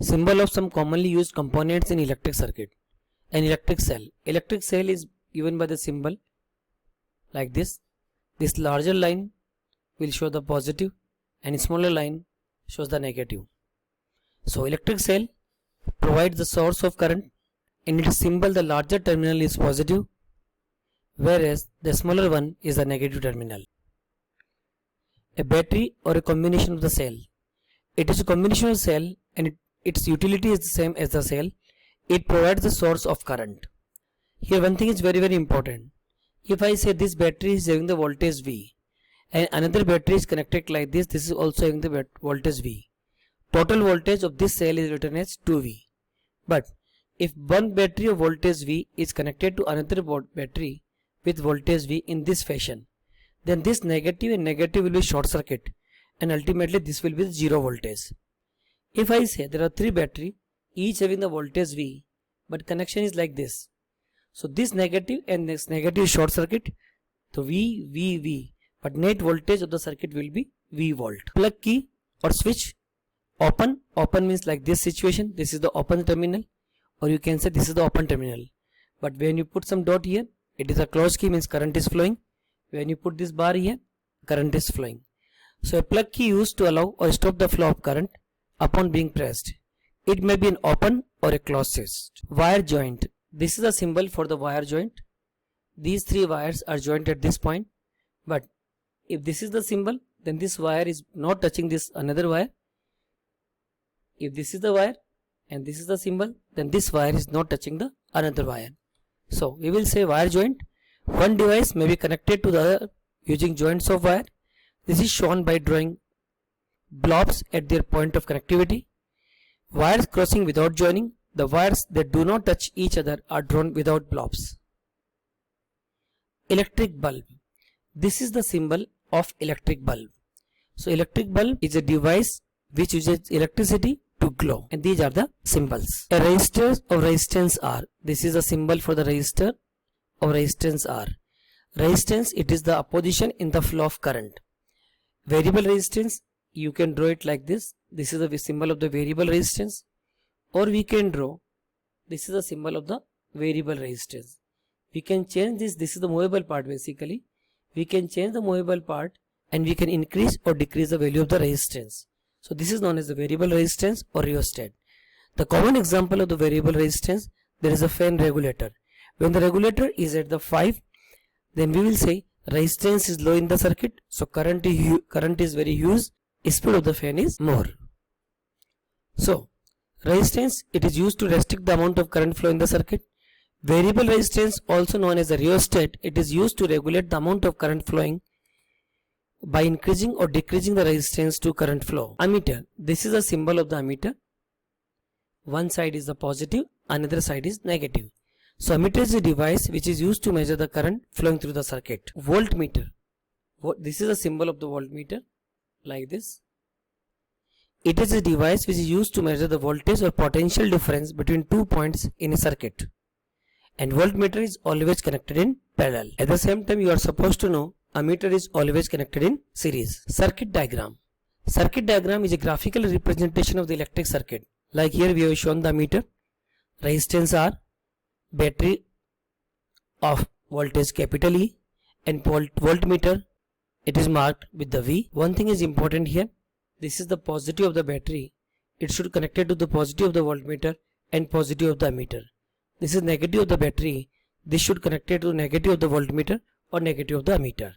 Symbol of some commonly used components in electric circuit. An electric cell. Electric cell is given by the symbol like this. This larger line will show the positive and smaller line shows the negative. So electric cell provides the source of current. In its symbol, the larger terminal is positive, whereas the smaller one is the negative terminal. A battery or a combination of the cell. It is a combination of cell and its utility is the same as the cell. It provides the source of current. Here one thing is very important. If I say this battery is having the voltage V and another battery is connected like this is also having the voltage V. Total voltage of this cell is written as 2V. But if one battery of voltage V is connected to another battery with voltage V in this fashion, then this negative and negative will be short circuit and ultimately this will be 0 voltage. If I say there are 3 batteries each having the voltage V but connection is like this, so this negative and this negative is short circuit, so V, but net voltage of the circuit will be V volt. Plug key or switch open means like this situation, this is the open terminal, or you can say this is the open terminal. But when you put some dot here, it is a closed key, means current is flowing. When you put this bar here, current is flowing. So a plug key used to allow or stop the flow of current upon being pressed. It may be an open or a closed switch. Wire joint. This is a symbol for the wire joint. These 3 wires are joined at this point. But if this is the symbol, then this wire is not touching this another wire. If this is the wire and this is the symbol, then this wire is not touching the another wire. So we will say wire joint. One device may be connected to the other using joints of wire. This is shown by drawing blobs at their point of connectivity. Wires crossing without joining. The wires that do not touch each other are drawn without blobs. Electric bulb. This is the symbol of electric bulb. So electric bulb is a device which uses electricity to glow, and these are the symbols. A resistor of resistance R. This is a symbol for the resistor of resistance R. Resistance, it is the opposition in the flow of current. Variable resistance, you can draw it like this. This is the symbol of the variable resistance, or we can draw, this is the symbol of the variable resistance. We can change this. This is the movable part basically. We can change the movable part and we can increase or decrease the value of the resistance. So this is known as the variable resistance or rheostat. The common example of the variable resistance, there is a fan regulator. When the regulator is at the 5, then we will say resistance is low in the circuit, so current is very huge, speed of the fan is more. So resistance, it is used to restrict the amount of current flow in the circuit. Variable resistance, also known as a rheostat, it is used to regulate the amount of current flowing by increasing or decreasing the resistance to current flow. Ammeter. This is a symbol of the ammeter. One side is the positive, another side is negative. So ammeter is a device which is used to measure the current flowing through the circuit. Voltmeter. This is a symbol of the voltmeter like this. It is a device which is used to measure the voltage or potential difference between 2 points in a circuit. And voltmeter is always connected in parallel. At the same time, you are supposed to know ammeter is always connected in series. Circuit diagram. Circuit diagram is a graphical representation of the electric circuit. Like here we have shown the ammeter, resistance R, battery of voltage capital E, and voltmeter, it is marked with the V. One thing is important here. This is the positive of the battery. It should connected to the positive of the voltmeter and positive of the ammeter. This is negative of the battery. This should connected to negative of the voltmeter or negative of the ammeter.